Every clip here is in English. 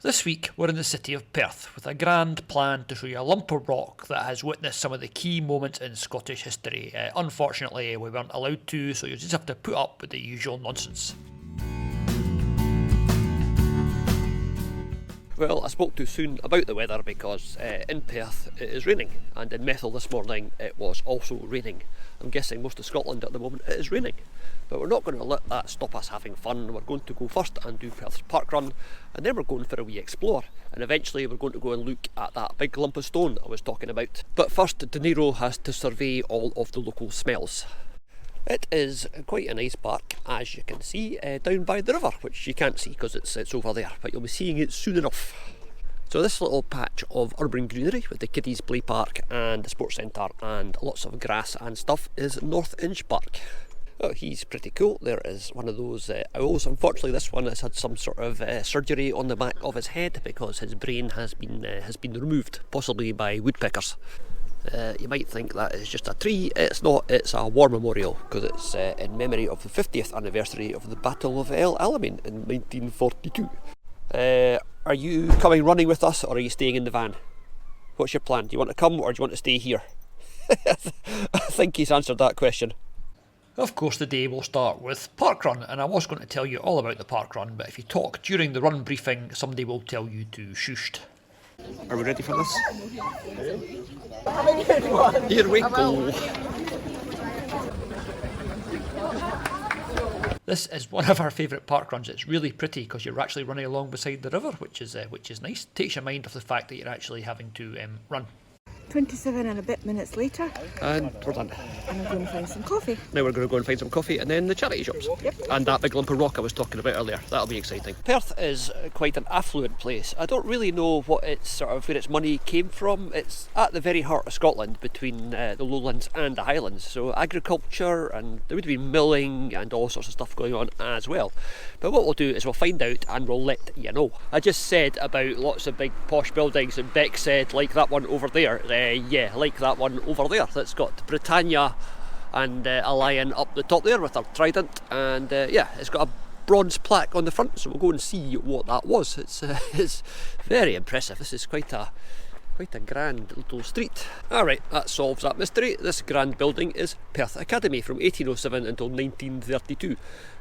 This week we're in the city of Perth with a grand plan to show you a lump of rock that has witnessed some of the key moments in Scottish history. Unfortunately we weren't allowed to, so you'll just have to put up with the usual nonsense. Well, I spoke too soon about the weather because in Perth it is raining, and in Methil this morning it was also raining. I'm guessing most of Scotland at the moment it is raining. But we're not going to let that stop us having fun. We're going to go first and do Perth's parkrun, and then we're going for a wee explore, and eventually we're going to go and look at that big lump of stone I was talking about. But first, De Niro has to survey all of the local smells. It is quite a nice park, as you can see, down by the river, which you can't see because it's over there, but you'll be seeing it soon enough. So this little patch of urban greenery with the kiddies play park and the sports centre and lots of grass and stuff is North Inch Park. Oh, he's pretty cool. There is one of those owls. Unfortunately, this one has had some sort of surgery on the back of his head because his brain has been removed, possibly by woodpeckers. You might think that is just a tree. It's not. It's a war memorial because it's in memory of the 50th anniversary of the Battle of El Alamein in 1942. Are you coming running with us, or are you staying in the van? What's your plan? Do you want to come, or do you want to stay here? I think he's answered that question. Of course, the day will start with parkrun, and I was going to tell you all about the parkrun, but if you talk during the run briefing, somebody will tell you to shushed. Are we ready for this? Here we go. This is one of our favourite parkruns. It's really pretty because you're actually running along beside the river, which is nice. Takes your mind off the fact that you're actually having to run. 27 and a bit minutes later. And we're done. And I'm going to find some coffee. Now we're going to go and find some coffee and then the charity shops. Yep. And that big lump of rock I was talking about earlier. That'll be exciting. Perth is quite an affluent place. I don't really know what it's where its money came from. It's at the very heart of Scotland between the lowlands and the highlands. So agriculture, and there would be milling and all sorts of stuff going on as well. But what we'll do is we'll find out and we'll let you know. I just said about lots of big posh buildings, and Beck said like that one over there. Yeah, like that one over there that's got Britannia and a lion up the top there with her trident, and yeah, it's got a bronze plaque on the front, so we'll go and see what that was. It's very impressive. This is quite a grand little street. Alright, that solves that mystery. This grand building is Perth Academy from 1807 until 1932.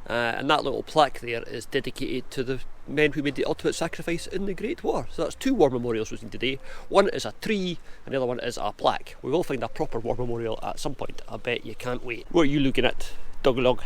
And that little plaque there is dedicated to the men who made the ultimate sacrifice in the Great War. So that's two war memorials we've seen today. One is a tree and the other one is a plaque. We will find a proper war memorial at some point. I bet you can't wait. What are you looking at, Dogalog?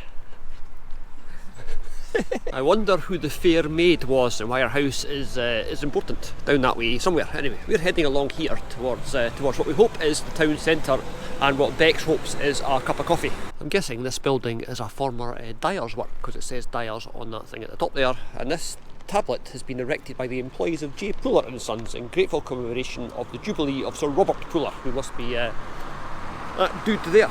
I wonder who the fair maid was and why her house is important down that way somewhere. Anyway, we're heading along here towards what we hope is the town centre and what Bex hopes is a cup of coffee. I'm guessing this building is a former dyer's work because it says dyers on that thing at the top there, and this tablet has been erected by the employees of J. Pooler and Sons in grateful commemoration of the Jubilee of Sir Robert Pooler, who must be that dude there.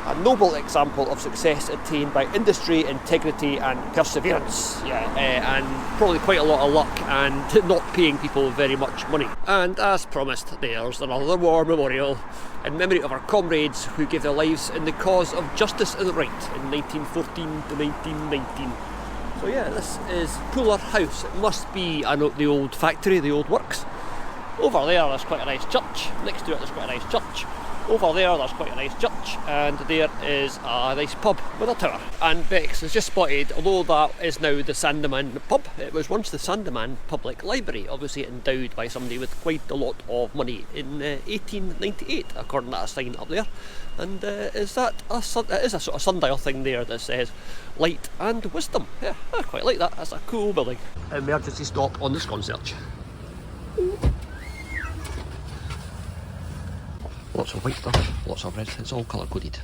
A noble example of success attained by industry, integrity and perseverance. Yeah, and probably quite a lot of luck and not paying people very much money. And as promised, there's another war memorial in memory of our comrades who gave their lives in the cause of justice and right in 1914 to 1919. So yeah, this is Pooler House. It must be the old factory, the old works. Over there's quite a nice church. Next to it there's quite a nice church. Over there's quite a nice church, and there is a nice pub with a tower. And Bex has just spotted, although that is now the Sandeman pub, it was once the Sandeman Public Library, obviously endowed by somebody with quite a lot of money in 1898, according to that sign up there. And is that it is a sort of sundial thing there that says light and wisdom. Yeah, I quite like that. That's a cool building. Emergency stop on the scone search. Lots of white stuff, lots of red, it's all colour coded.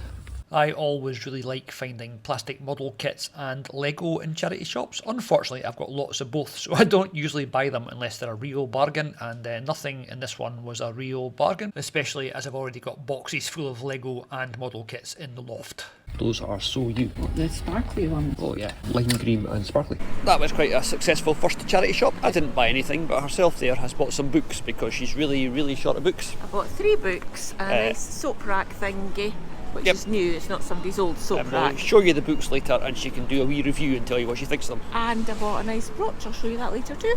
I always really like finding plastic model kits and Lego in charity shops. Unfortunately, I've got lots of both, so I don't usually buy them unless they're a real bargain, and nothing in this one was a real bargain, especially as I've already got boxes full of Lego and model kits in the loft. Those are so you. The sparkly ones. Oh yeah, lime green and sparkly. That was quite a successful first charity shop. I didn't buy anything, but herself there has bought some books because she's really short of books. I bought 3 books and a nice soap rack thingy, which is new. It's not somebody's old soap rack. I'll show you the books later and she can do a wee review and tell you what she thinks of them. And I bought a nice brooch. I'll show you that later too.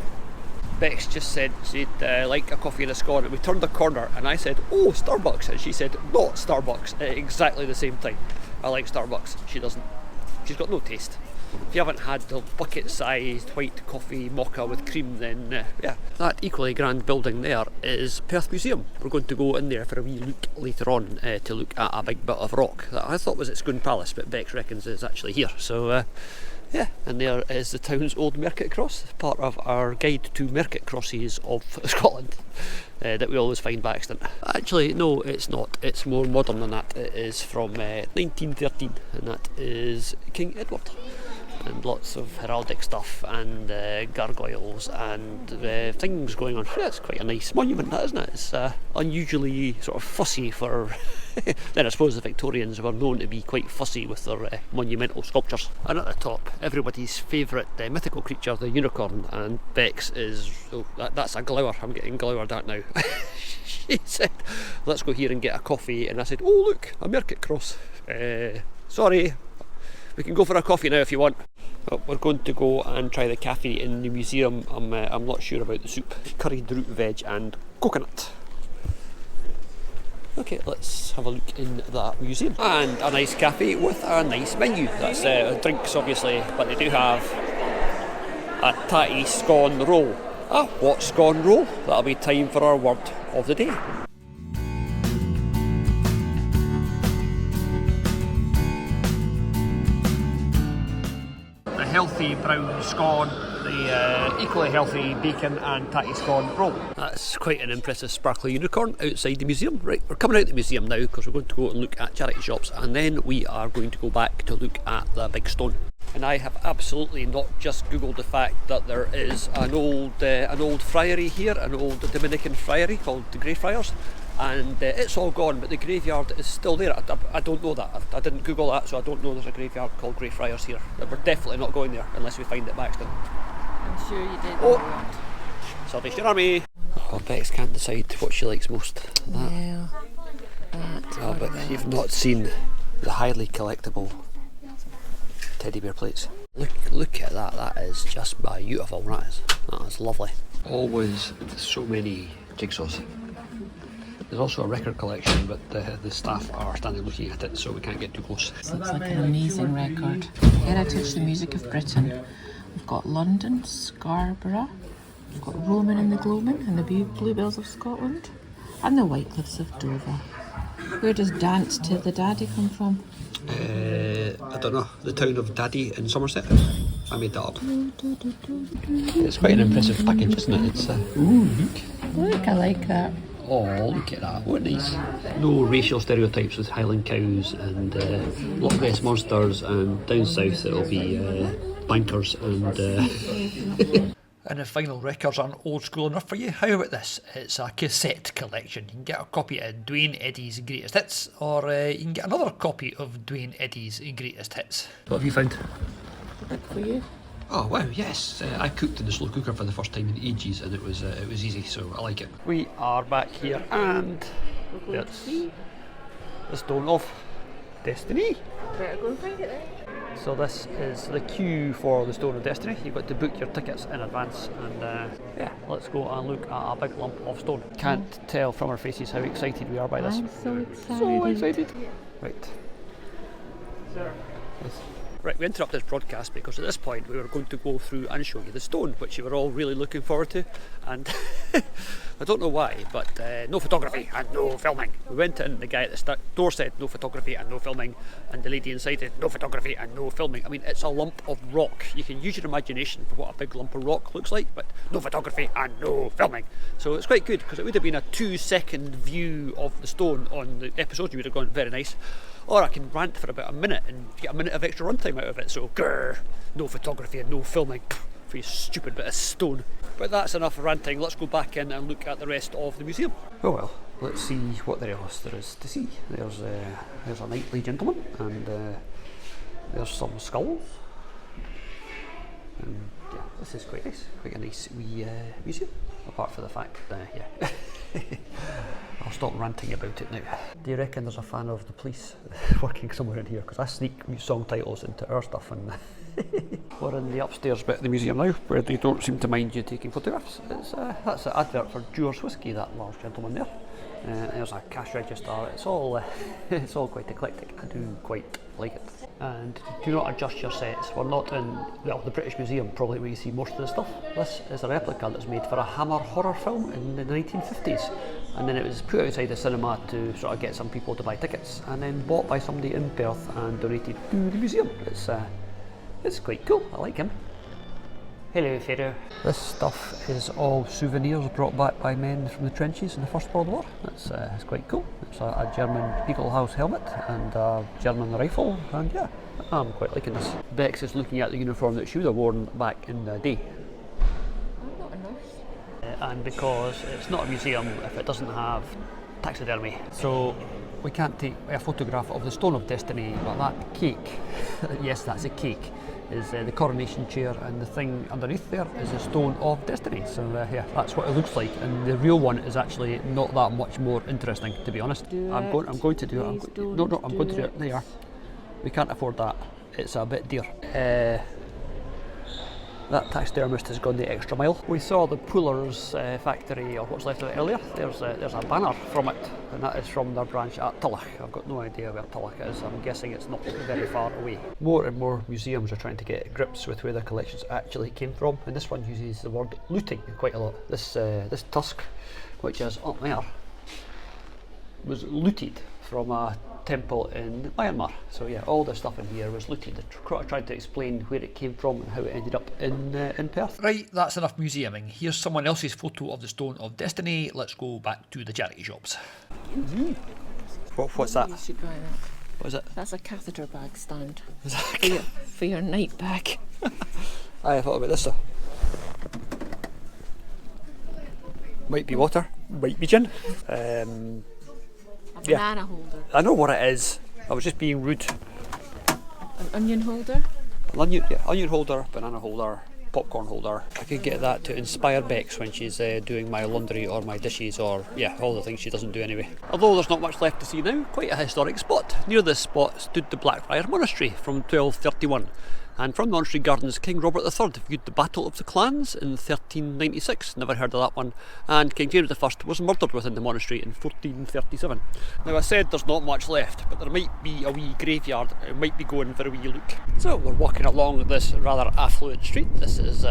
Bex just said she'd like a coffee and a scone, and we turned the corner and I said, oh, Starbucks, and she said, not Starbucks, at exactly the same time. I like Starbucks, she doesn't. She's got no taste. If you haven't had the bucket-sized white coffee mocha with cream, then yeah. That equally grand building there is Perth Museum. We're going to go in there for a wee look later on to look at a big bit of rock that I thought was at Scone Palace, but Bex reckons is actually here. So yeah, and there is the town's old market cross, part of our guide to market crosses of Scotland that we always find by accident. Actually, no, it's not. It's more modern than that. It is from 1913, and that is King Edward. And lots of heraldic stuff and gargoyles and things going on. Yeah, it's quite a nice monument, that, isn't it? It's unusually sort of fussy for... Then I suppose the Victorians were known to be quite fussy with their monumental sculptures. And at the top, everybody's favourite mythical creature, the unicorn, and Bex is... Oh, that's a glower. I'm getting glowered at now. She said, let's go here and get a coffee, and I said, oh look, a market cross. Sorry. We can go for a coffee now if you want. Well, we're going to go and try the cafe in the museum. I'm not sure about the soup. Curried root veg and coconut. Okay, let's have a look in that museum. And a nice cafe with a nice menu. That's drinks obviously, but they do have a tatty scone roll. Ah, what scone roll? That'll be time for our word of the day. Healthy brown scone, the equally healthy bacon and tatty scone roll. That's quite an impressive sparkly unicorn outside the museum. Right, we're coming out of the museum now because we're going to go and look at charity shops, and then we are going to go back to look at the big stone. And I have absolutely not just googled the fact that there is an old friary here, an old Dominican friary called the Greyfriars, and it's all gone, but the graveyard is still there. I don't know that. I didn't Google that, so I don't know there's a graveyard called Greyfriars here. But we're definitely not going there unless we find it by accident. I'm sure you did. Oh! Salvation Army! Oh, Bex can't decide what she likes most. That. Yeah. Oh, but you've not seen the highly collectible teddy bear plates. Look at that. That is just beautiful. That is lovely. Always so many jigsaws. There's also a record collection, but the staff are standing looking at it, so we can't get too close. This looks like an amazing record. Heritage, the music of Britain. We've got London, Scarborough, we've got Roman and the Gloaming, and the Bluebells of Scotland, and the White Cliffs of Dover. Where does Dance to the Daddy come from? I don't know. The town of Daddy in Somerset. I made that up. It's quite an impressive package, isn't it? It's ooh, Look, I like that. Oh, look at that, what nice. No racial stereotypes with Highland cows and Loch Ness monsters, and down south it'll be bankers and... And the final records aren't old school enough for you? How about this? It's a cassette collection. You can get a copy of Dwayne Eddy's Greatest Hits, or you can get another copy of Dwayne Eddy's Greatest Hits. What have you found? For you. Oh wow, yes. I cooked in the slow cooker for the first time in ages, and it was easy, so I like it. We are back here, and it's the Stone of Destiny. Better go and find it then. So this is the queue for the Stone of Destiny. You've got to book your tickets in advance, and yeah, let's go and look at a big lump of stone. Can't tell from our faces how excited we are by this. I'm so excited. So excited. Right. Sir. Yes. Right, we interrupted this broadcast because at this point we were going to go through and show you the stone, which you were all really looking forward to, and I don't know why, but no photography and no filming. We went in, the guy at the door said no photography and no filming, and the lady inside said no photography and no filming. I mean, it's a lump of rock. You can use your imagination for what a big lump of rock looks like, but no photography and no filming. So it's quite good, because it would have been a 2-second view of the stone on the episode. You would have gone, very nice. Or I can rant for about a minute and get a minute of extra runtime out of it. So, grrr, no photography and no filming for you stupid bit of stone. But that's enough ranting. Let's go back in and look at the rest of the museum. Oh well, let's see what else there is to see. There's a knightly gentleman, and there's some skulls. And yeah, this is quite nice. Quite a nice wee museum. Apart from the fact, yeah. I'll stop ranting about it now. Do you reckon there's a fan of the police working somewhere in here? Because I sneak song titles into our stuff, and We're in the upstairs bit of the museum now, where they don't seem to mind you taking photographs. That's an advert for Dewar's Whisky, that large gentleman there. There's a cash register. It's all it's all quite eclectic. I do quite like it. And do not adjust your sets. We're not in, well, the British Museum, probably where you see most of the stuff. This is a replica that's made for a Hammer horror film in the 1950s. And then it was put outside the cinema to sort of get some people to buy tickets, and then bought by somebody in Perth and donated to the museum. It's quite cool. I like him. Hello, Pharaoh. This stuff is all souvenirs brought back by men from the trenches in the First World War. It's quite cool. It's a German Eagle House helmet and a German rifle, and yeah, I'm quite liking this. Bex is looking at the uniform that she would have worn back in the day. I'm not a nurse. And because it's not a museum if it doesn't have taxidermy. So we can't take a photograph of the Stone of Destiny, but that cake, yes, that's a cake, is the coronation chair, and the thing underneath there is a Stone of Destiny. So yeah, that's what it looks like, and the real one is actually not that much more interesting, to be honest. I'm going to do it. I'm going to do it. There you are. We can't afford that. It's a bit dear. That taxidermist has gone the extra mile. We saw the Puller's factory, or what's left of it earlier. There's a banner from it, and that is from their branch at Tulloch. I've got no idea where Tulloch is. I'm guessing it's not very far away. More and more museums are trying to get grips with where their collections actually came from, and this one uses the word looting quite a lot. This tusk, which is up there, was looted from a temple in Myanmar. So yeah, all the stuff in here was looted. I tried to explain where it came from and how it ended up in Perth. Right, that's enough museuming. Here's someone else's photo of the Stone of Destiny. Let's go back to the charity shops. What's that? You should buy that. What is it? That's a catheter bag stand for your night bag. I thought about this though. Might be water, might be gin. A banana holder. I know what it is. I was just being rude. An onion holder. Onion holder, banana holder, popcorn holder. I could get that to inspire Bex when she's doing my laundry or my dishes, or yeah, all the things she doesn't do anyway. Although there's not much left to see now, quite a historic spot. Near this spot stood the Blackfriars Monastery from 1231. And from the Monastery Gardens, King Robert III viewed the Battle of the Clans in 1396, never heard of that one, and King James I was murdered within the monastery in 1437. Now I said there's not much left, but there might be a wee graveyard. I might be going for a wee look. So we're walking along this rather affluent street. This is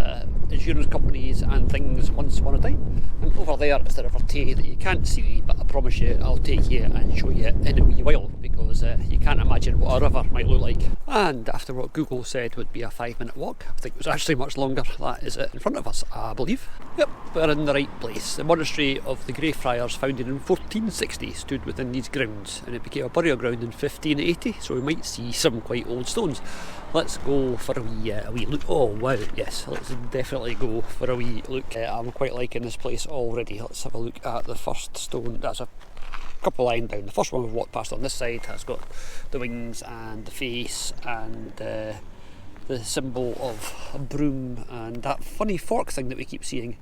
insurance companies and things once upon a time. And over there is the River Tay that you can't see, but I promise you I'll take you and show you in a wee while, because you can't imagine what a river might look like. And after what Google said would be a 5-minute walk, I think it was actually much longer. That is it in front of us, I believe. Yep, we're in the right place. The monastery of the Greyfriars, founded in 1460, stood within these grounds, and it became a burial ground in 1580, so we might see some quite old stones. Let's go for a wee look. Oh wow, yes, let's definitely go for a wee look. I'm quite liking this place already. Let's have a look at the first stone. That's a couple of lines down. The first one we've walked past on this side has got the wings and the face and the symbol of a broom and that funny fork thing that we keep seeing,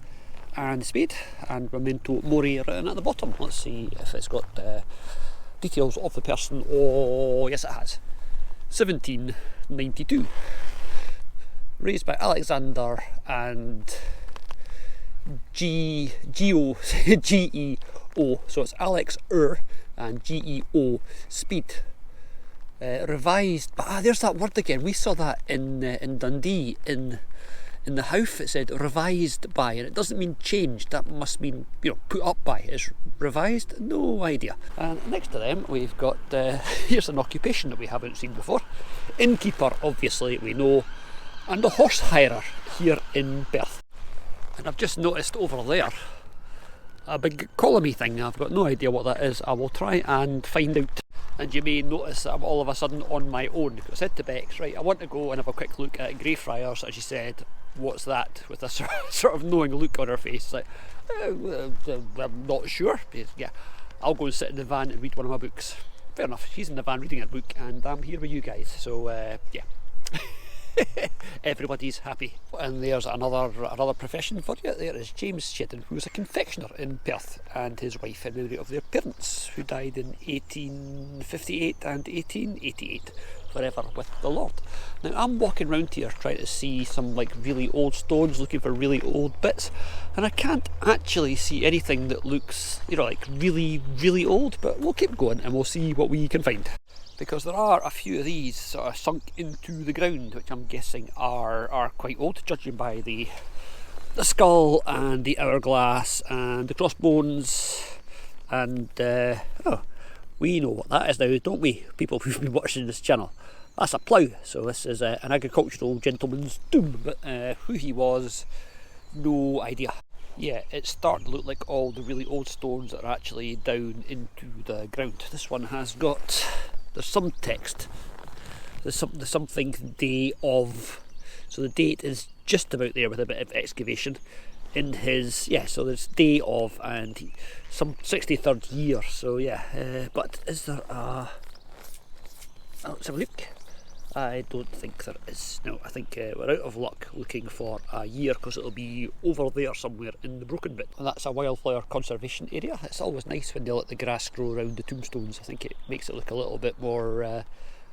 and the spade and Memento Mori written at the bottom. Let's see if it's got details of the person. Oh yes, it has. 1792, raised by Alexander and Geo, G-E-O, so it's Alex and G-E-O, speed. Revised, but there's that word again. We saw that in Dundee in the Howth. It said revised by, and it doesn't mean changed. That must mean, you know, put up by. Is revised? No idea. And next to them we've got here's an occupation that we haven't seen before. Innkeeper, obviously we know, and a horse hirer here in Perth. And I've just noticed over there a big columny thing. I've got no idea what that is. I will try and find out. And you may notice that I'm all of a sudden on my own. I said to Bex, right, I want to go and have a quick look at Greyfriars, and she said, what's that? With a sort of knowing look on her face. Like, I'm not sure. Yeah, I'll go and sit in the van and read one of my books. Fair enough, she's in the van reading a book and I'm here with you guys, so yeah. Everybody's happy. And there's another profession for you. There is James Shedden, who was a confectioner in Perth, and his wife in memory of their parents, who died in 1858 and 1888, forever with the Lord. Now I'm walking around here trying to see some like really old stones, looking for really old bits, and I can't actually see anything that looks, you know, like really, really old, but we'll keep going and we'll see what we can find. Because there are a few of these sort of sunk into the ground, which I'm guessing are quite old, judging by the skull and the hourglass and the crossbones, and oh, we know what that is now, don't we, people who've been watching this channel? That's a plough, so this is an agricultural gentleman's tomb, but who he was, no idea. Yeah, it's starting to look like all the really old stones that are actually down into the ground. This one has got, there's some text, there's something day of, so the date is just about there with a bit of excavation in his, yeah, so there's day of and some 63rd year, so yeah, but is there a, let's have a look. I don't think there is. No, I think we're out of luck looking for a year, because it'll be over there somewhere in the broken bit. And that's a wildflower conservation area. It's always nice when they let the grass grow around the tombstones. I think it makes it look a little bit more,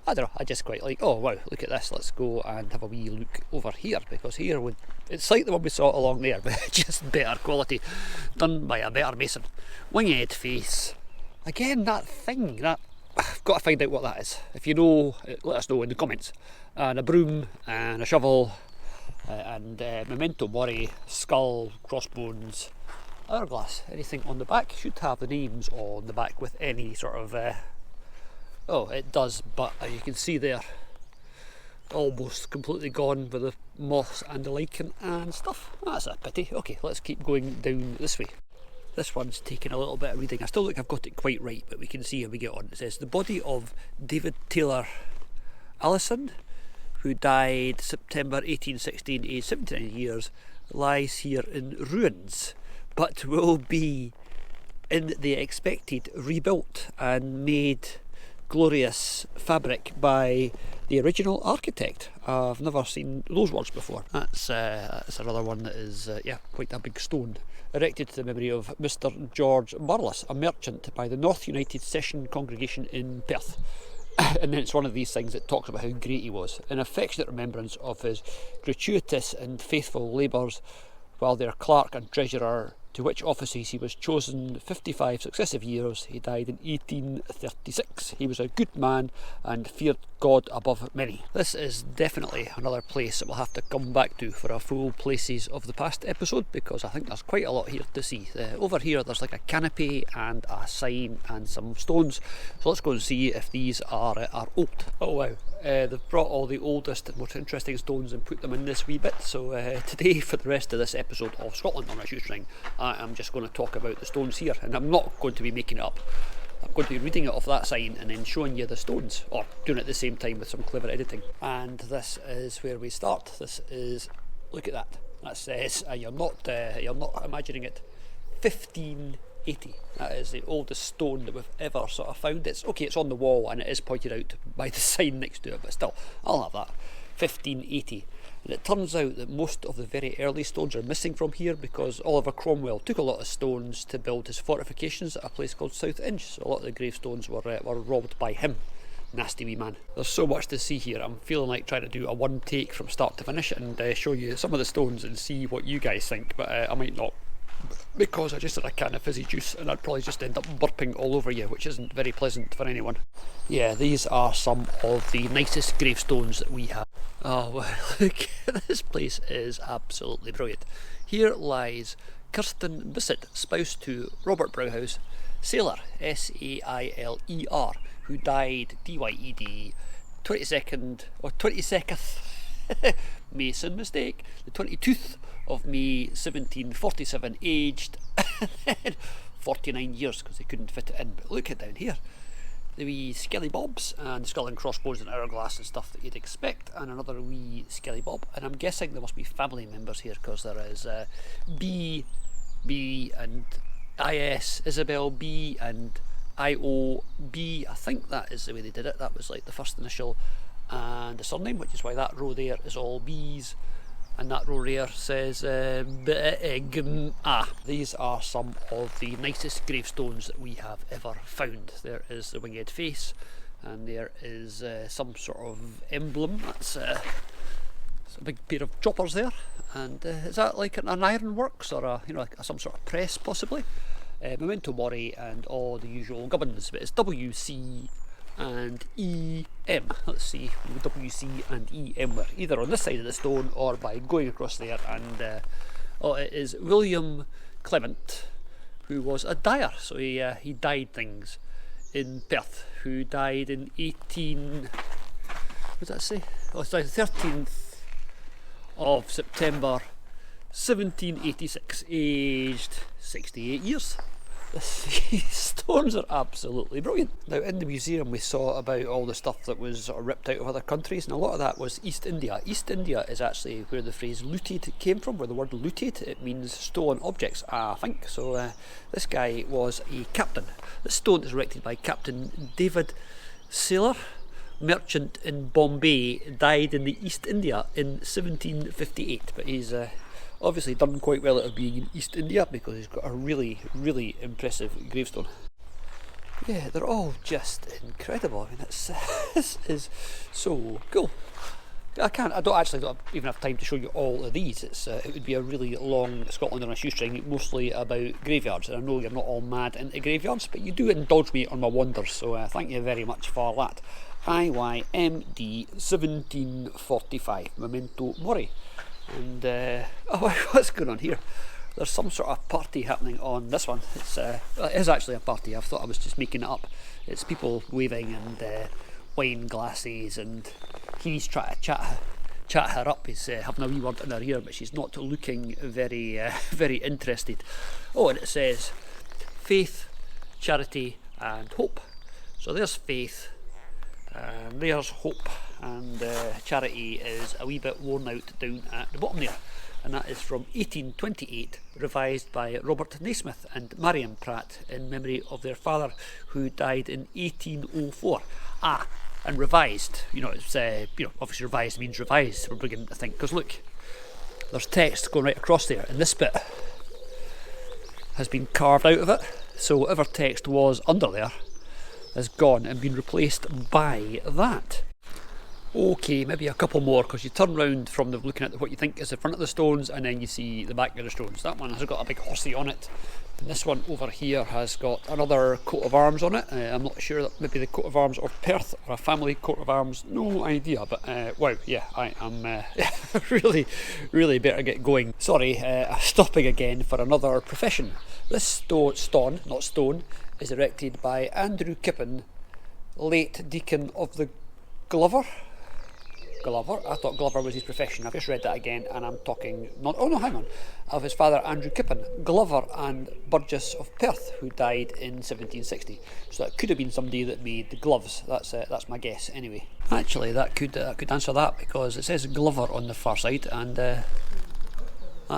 I don't know, I just quite like, oh wow, look at this, let's go and have a wee look over here, because here it's like the one we saw along there, but just better quality, done by a better mason. Winged face. Again, that thing, that, I've got to find out what that is. If you know, let us know in the comments. And a broom and a shovel and memento mori, skull, crossbones, hourglass. Anything on the back should have the names on the back with any sort of oh, it does, but you can see there, almost completely gone with the moss and the lichen and stuff. That's a pity. Okay, let's keep going down this way. This one's taken a little bit of reading. I still think I've got it quite right, but we can see how we get on. It says, the body of David Taylor Allison, who died September 1816, aged 79 years, lies here in ruins, but will be in the expected rebuilt and made glorious fabric by the original architect. I've never seen those words before. That's another one that is, yeah, quite a big stone. Erected to the memory of Mr. George Burles, a merchant by the North United Session Congregation in Perth. And then it's one of these things that talks about how great he was, in affectionate remembrance of his gratuitous and faithful labours while their clerk and treasurer, to which offices he was chosen 55 successive years. He died in 1836. He was a good man and feared God above many. This is definitely another place that we'll have to come back to for a full places of the past episode, because I think there's quite a lot here to see. Over here there's like a canopy and a sign and some stones, so let's go and see if these are old. Oh wow, they've brought all the oldest and most interesting stones and put them in this wee bit. So today, for the rest of this episode of Scotland on a Shoestring, I am just going to talk about the stones here, and I'm not going to be making it up. I'm going to be reading it off that sign and then showing you the stones, or doing it at the same time with some clever editing. And this is where we start. This is, look at that. That says, you're not imagining it, 1580. That is the oldest stone that we've ever sort of found. It's okay, it's on the wall and it is pointed out by the sign next to it, but still, I'll have that. 1580. And it turns out that most of the very early stones are missing from here, because Oliver Cromwell took a lot of stones to build his fortifications at a place called South Inch, so a lot of the gravestones were robbed by him. Nasty wee man. There's so much to see here. I'm feeling like trying to do a one take from start to finish and show you some of the stones and see what you guys think, but I might not, because I just had a can of fizzy juice and I'd probably just end up burping all over you, which isn't very pleasant for anyone. Yeah, these are some of the nicest gravestones that we have. Oh well, look, this place is absolutely brilliant. Here lies Kirsten Bissett, spouse to Robert Browhouse, sailor, S-A-I-L-E-R, who died, D-Y-E-D, 22nd Mason mistake, the 22th of May 1747, aged 49 years, because they couldn't fit it in. But look at down here, the wee skelly bobs and skull and crossbones and hourglass and stuff that you'd expect, and another wee skelly bob. And I'm guessing there must be family members here, because there is B and IS, Isabel B and IOB. I think that is the way they did it. That was like the first initial, and the surname, which is why that row there is all B's, and that row there says A. These are some of the nicest gravestones that we have ever found. There is the winged face, and there is some sort of emblem. That's a big pair of choppers there, and is that like an ironworks or a, you know, like some sort of press possibly? Memento Mori and all the usual gubbins, but it's WC and EM. Let's see, WC and EM were either on this side of the stone or by going across there, and it is William Clement, who was a dyer, so he dyed things in Perth, who died in 18, what does that say? Oh, it's died 13th of September 1786, aged 68 years. These stones are absolutely brilliant. Now, in the museum we saw about all the stuff that was sort of ripped out of other countries, and a lot of that was East India. East India is actually where the phrase looted came from, where the word looted, it means stolen objects, I think. So this guy was a captain. This stone is erected by Captain David Saylor, merchant in Bombay, died in the East India in 1758, but he's obviously done quite well out of being in East India because he's got a really, really impressive gravestone. Yeah, they're all just incredible. I mean, this is so cool. I don't even have time to show you all of these. It would be a really long Scotland on a shoestring, mostly about graveyards. And I know you're not all mad into graveyards, but you do indulge me on my wonders, so thank you very much for that. IYMD 1745, Memento Mori. And what's going on here? There's some sort of party happening on this one. It is actually a party. I thought I was just making it up. It's people waving and wine glasses, and he's trying to chat her up. He's having a wee word in her ear, but she's not looking very very interested. Oh, and it says faith, charity and hope. So there's faith, and there's hope, and charity is a wee bit worn out down at the bottom there, and that is from 1828, revised by Robert Naismith and Marion Pratt in memory of their father, who died in 1804. And revised, it's obviously revised means revised. We're beginning to think, because look, there's text going right across there, and this bit has been carved out of it, so whatever text was under there has gone and been replaced by that. Okay, maybe a couple more, because you turn round from looking at what you think is the front of the stones, and then you see the back of the stones. That one has got a big horsey on it, and this one over here has got another coat of arms on it. I'm not sure, that maybe the coat of arms of Perth, or a family coat of arms, no idea, but wow, yeah, I am really, really better get going. Sorry, stopping again for another profession. This stone is erected by Andrew Kippen, late Deacon of the Glover. I thought Glover was his profession. I've just read that again, and I'm talking of his father Andrew Kippen, Glover and Burgess of Perth, who died in 1760. So that could have been somebody that made gloves. That's my guess anyway. Actually, that could answer that, because it says Glover on the far side, and that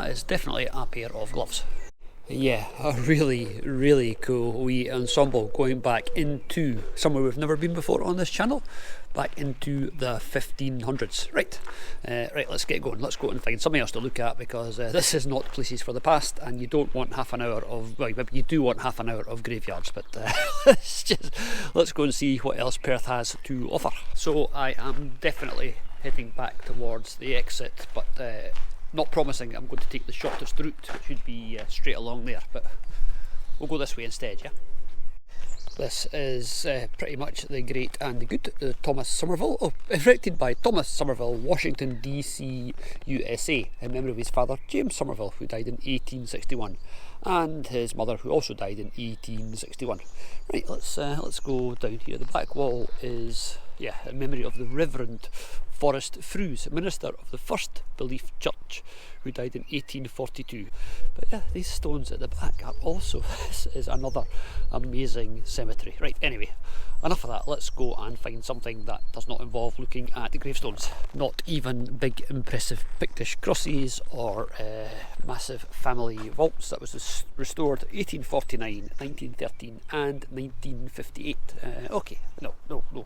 is definitely a pair of gloves. Yeah, a really, really cool wee ensemble going back into somewhere we've never been before on this channel, back into the 1500s. Right, let's get going. Let's go and find something else to look at, because this is not places for the past, and you don't want half an hour of, well, you do want half an hour of graveyards, but let's go and see what else Perth has to offer. So I am definitely heading back towards the exit, but not promising I'm going to take the shortest route. It should be straight along there, but we'll go this way instead, yeah? This is pretty much the great and the good Thomas Somerville, erected by Thomas Somerville, Washington DC, USA, in memory of his father James Somerville, who died in 1861, and his mother, who also died in 1861. Right, let's go down here. The back wall is, in memory of the Reverend Forrest Frews, minister of the First Belief Church, who died in 1842. But yeah, these stones at the back are also, this is another amazing cemetery. Right, anyway, enough of that. Let's go and find something that does not involve looking at the gravestones. Not even big impressive Pictish crosses or massive family vaults. That was restored 1849, 1913 and 1958. Okay, no,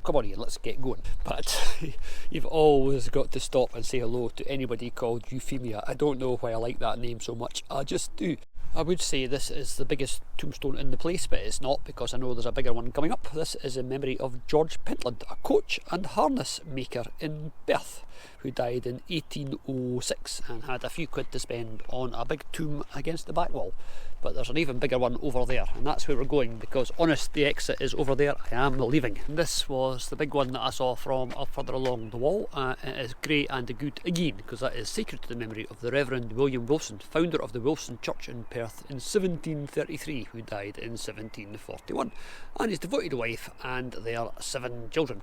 come on Ian, let's get going. But you've always got to stop and say hello to anybody called Euphemia. I don't know why I like that name so much, I just do. I would say this is the biggest tombstone in the place, but it's not, because I know there's a bigger one coming up. This is in memory of George Pentland, a coach and harness maker in Perth, who died in 1806 and had a few quid to spend on a big tomb against the back wall. But there's an even bigger one over there, and that's where we're going, because honest, the exit is over there. I am leaving. This was the big one that I saw from up further along the wall. It is great and good again, because that is sacred to the memory of the Reverend William Wilson, founder of the Wilson Church in Perth in 1733, who died in 1741, and his devoted wife and their 7 children.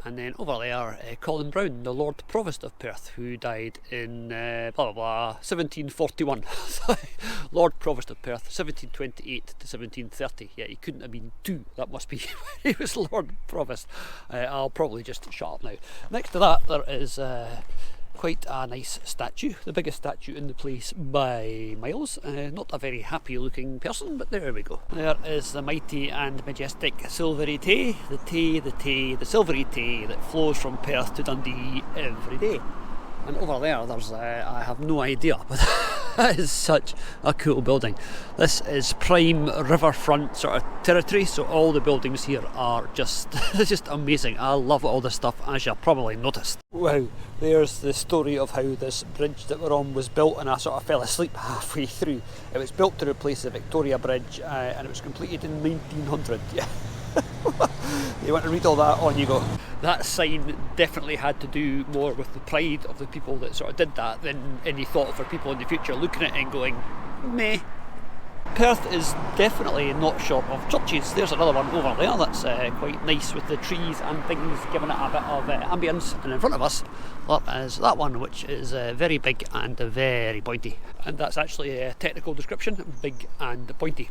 And then over there, Colin Brown, the Lord Provost of Perth, who died in 1741. Lord Provost of Perth, 1728 to 1730. Yeah, he couldn't have been 2. That must be when he was Lord Provost. I'll probably just shut up now. Next to that, there is quite a nice statue, the biggest statue in the place by miles. Not a very happy looking person, but there we go. There is the mighty and majestic Silvery Tay, the silvery Tay that flows from Perth to Dundee every day. And over there, there's, I have no idea, but that is such a cool building. This is prime riverfront sort of territory, so all the buildings here are just, just amazing. I love all this stuff, as you've probably noticed. Wow, there's the story of how this bridge that we're on was built, and I sort of fell asleep halfway through. It was built to replace the Victoria Bridge, and it was completed in 1900. Yeah. You want to read all that? On you go. That sign definitely had to do more with the pride of the people that sort of did that than any thought for people in the future looking at it and going, meh. Perth is definitely not short of churches. There's another one over there that's quite nice with the trees and things, giving it a bit of ambience. And in front of us, that is that one, which is very big and very pointy. And that's actually a technical description, big and pointy.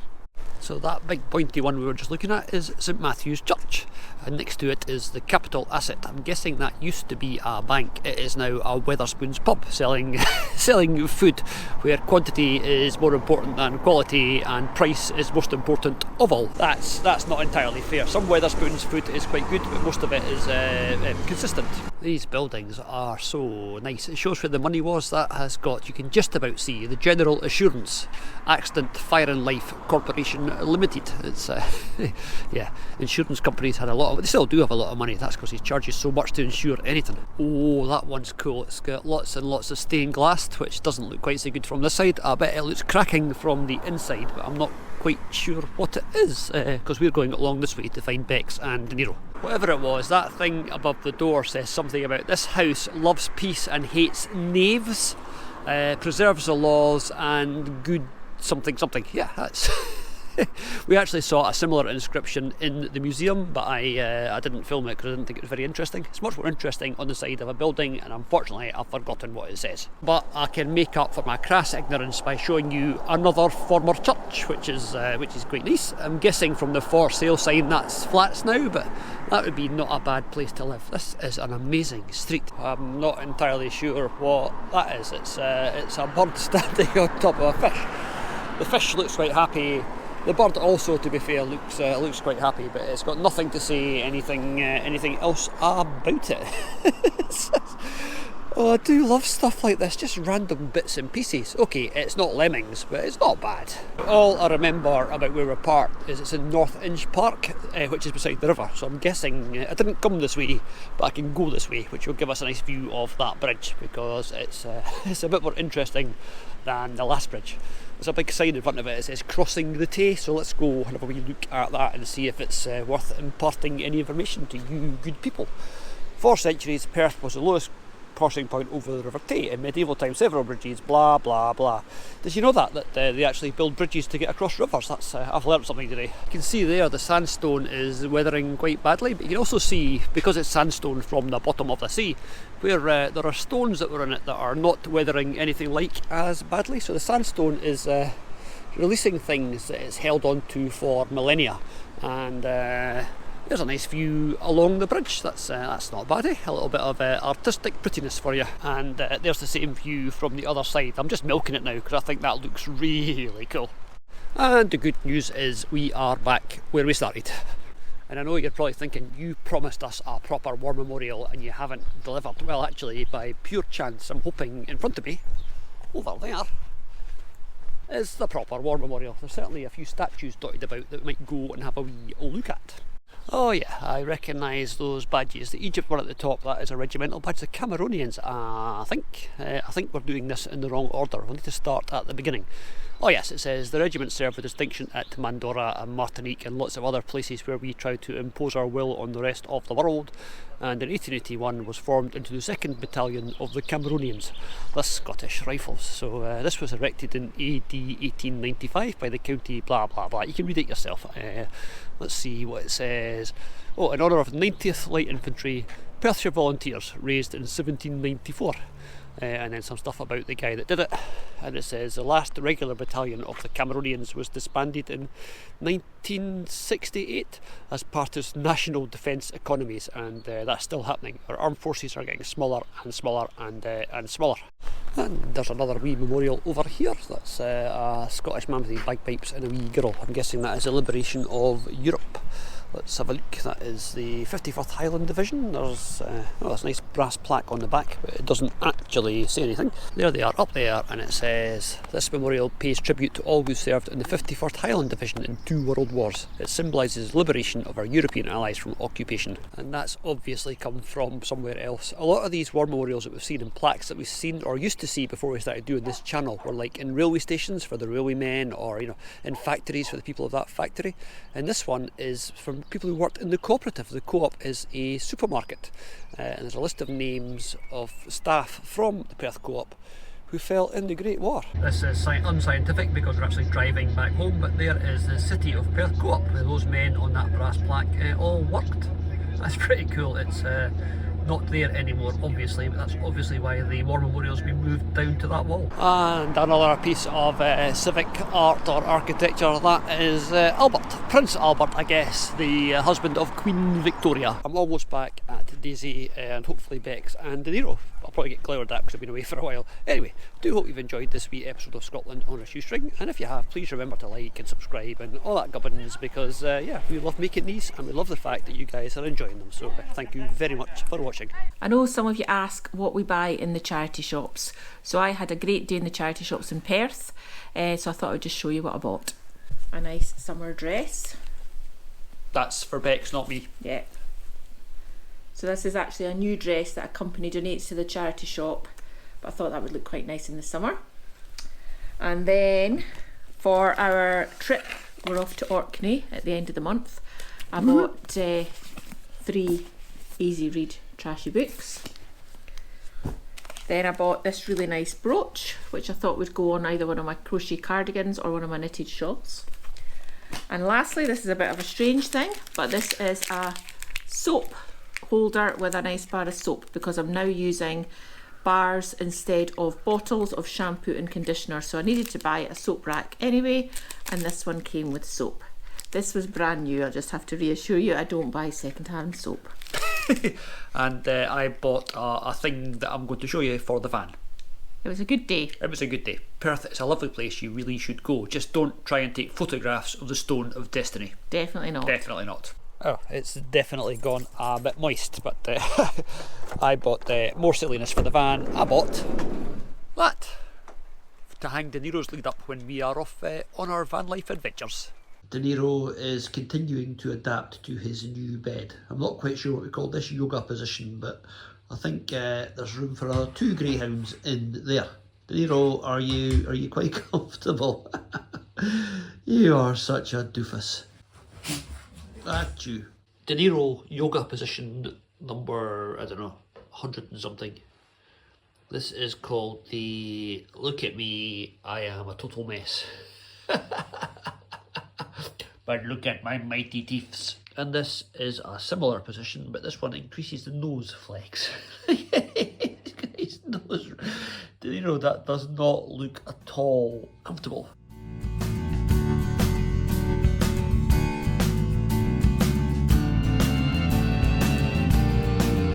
So that big pointy one we were just looking at is St Matthew's Church, and next to it is the Capital Asset. I'm guessing that used to be a bank. It is now a Wetherspoons pub selling food, where quantity is more important than quality and price is most important of all. That's not entirely fair. Some Wetherspoons food is quite good, but most of it is consistent. These buildings are so nice. It shows where the money was. That has got, you can just about see the General Assurance Accident Fire and Life Corporation Limited. It's yeah, insurance companies had a lot of, they still do have a lot of money. That's because he charges so much to insure anything. Oh, that one's cool. It's got lots and lots of stained glass, which doesn't look quite so good from this side. I bet it looks cracking from the inside, but I'm not quite sure what it is, because we're going along this way to find Bex and De Niro. Whatever it was, that thing above the door says something about this house loves peace and hates knaves, preserves the laws and good something. Yeah, that's we actually saw a similar inscription in the museum, but I didn't film it because I didn't think it was very interesting. It's much more interesting on the side of a building, and unfortunately I've forgotten what it says. But I can make up for my crass ignorance by showing you another former church, which is quite nice. I'm guessing from the for sale sign that's flats now, but that would be not a bad place to live. This is an amazing street. I'm not entirely sure what that is. It's a bird standing on top of a fish. The fish looks quite happy. The bird also, to be fair, looks quite happy, but it's got nothing to say anything else about it. Oh, I do love stuff like this, just random bits and pieces. Okay, it's not lemmings, but it's not bad. All I remember about where we're parked is it's in North Inch Park, which is beside the river. So I'm guessing I didn't come this way, but I can go this way, which will give us a nice view of that bridge, because it's a bit more interesting than the last bridge. There's a big sign in front of it. It says crossing the Tay, so let's go and have a wee look at that and see if it's worth imparting any information to you good people. For centuries, Perth was the lowest crossing point over the River Tay. In medieval times, several bridges, blah, blah, blah. Did you know that they actually build bridges to get across rivers? That's I've learnt something today. You can see there the sandstone is weathering quite badly, but you can also see, because it's sandstone from the bottom of the sea, where there are stones that were in it that are not weathering anything like as badly. So the sandstone is releasing things that it's held on to for millennia. And there's a nice view along the bridge. That's not bad, eh? A little bit of artistic prettiness for you. And there's the same view from the other side. I'm just milking it now because I think that looks really cool. And the good news is we are back where we started. And I know you're probably thinking, you promised us a proper war memorial and you haven't delivered. Well, actually, by pure chance, I'm hoping in front of me, over there, is the proper war memorial. There's certainly a few statues dotted about that we might go and have a wee look at. Oh yeah, I recognise those badges. The Egypt one at the top, that is a regimental badge. The Cameroonians, I think we're doing this in the wrong order. We need to start at the beginning. Oh yes, it says the regiment served with distinction at Mandora and Martinique and lots of other places where we tried to impose our will on the rest of the world, and in 1881 was formed into the 2nd Battalion of the Cameroonians, the Scottish Rifles. So this was erected in AD 1895 by the county blah blah blah. You can read it yourself. Let's see what it says. Oh, in honour of 90th Light Infantry, Perthshire Volunteers, raised in 1794. And then some stuff about the guy that did it, and it says the last regular battalion of the Cameroonians was disbanded in 1968 as part of national defence economies, and that's still happening. Our armed forces are getting smaller and smaller and smaller. And there's another wee memorial over here. That's a Scottish man with bagpipes and a wee girl. I'm guessing that is the liberation of Europe. Let's have a look. That is the 54th Highland Division. There's a nice brass plaque on the back, but it doesn't actually say anything. There they are up there, and it says, this memorial pays tribute to all who served in the 51st Highland Division in 2 world wars. It symbolises liberation of our European allies from occupation. And that's obviously come from somewhere else. A lot of these war memorials that we've seen and plaques that we've seen or used to see before we started doing this channel were like in railway stations for the railwaymen, or in factories for the people of that factory. And this one is from people who worked in the cooperative. The co-op is a supermarket, and there's a list of names of staff from the Perth co-op who fell in the Great War. This is unscientific because we're actually driving back home, but there is the City of Perth co-op where those men on that brass plaque all worked. That's pretty cool. It's not there anymore, obviously, but that's obviously why the war memorial's been moved down to that wall. And another piece of civic art or architecture, that is Albert, Prince Albert, I guess, the husband of Queen Victoria. I'm almost back at Daisy and hopefully Bex and De Niro. I'll probably get glowered at because I've been away for a while. Anyway, do hope you've enjoyed this wee episode of Scotland on a Shoestring, and if you have, please remember to like and subscribe and all that gubbins, because yeah, we love making these and we love the fact that you guys are enjoying them. So thank you very much for watching. I know some of you ask what we buy in the charity shops. So I had a great day in the charity shops in Perth, so I thought I'd just show you what I bought. A nice summer dress. That's for Bex, not me. Yeah. So this is actually a new dress that a company donates to the charity shop, but I thought that would look quite nice in the summer. And then for our trip, we're off to Orkney at the end of the month. I bought 3 easy read trashy books. Then I bought this really nice brooch, which I thought would go on either one of my crochet cardigans or one of my knitted shawls. And lastly, this is a bit of a strange thing, but this is a soap holder with a nice bar of soap, because I'm now using bars instead of bottles of shampoo and conditioner, so I needed to buy a soap rack anyway, and this one came with soap. This was brand new. I just have to reassure you, I don't buy second-hand soap. And I bought a thing that I'm going to show you for the van. It was a good day. It was a good day. Perth is a lovely place, you really should go. Just don't try and take photographs of the Stone of Destiny. Definitely not. Definitely not. Oh, it's definitely gone a bit moist, but I bought more silliness for the van. I bought that to hang De Niro's lead up when we are off on our van life adventures. De Niro is continuing to adapt to his new bed. I'm not quite sure what we call this yoga position, but I think there's room for another 2 greyhounds in there. De Niro, are you quite comfortable? You are such a doofus. At you. De Niro yoga position number, I don't know, 100 and something. This is called the look at me, I am a total mess. But look at my mighty teeths. And this is a similar position, but this one increases the nose flex. His nose, you know, that does not look at all comfortable.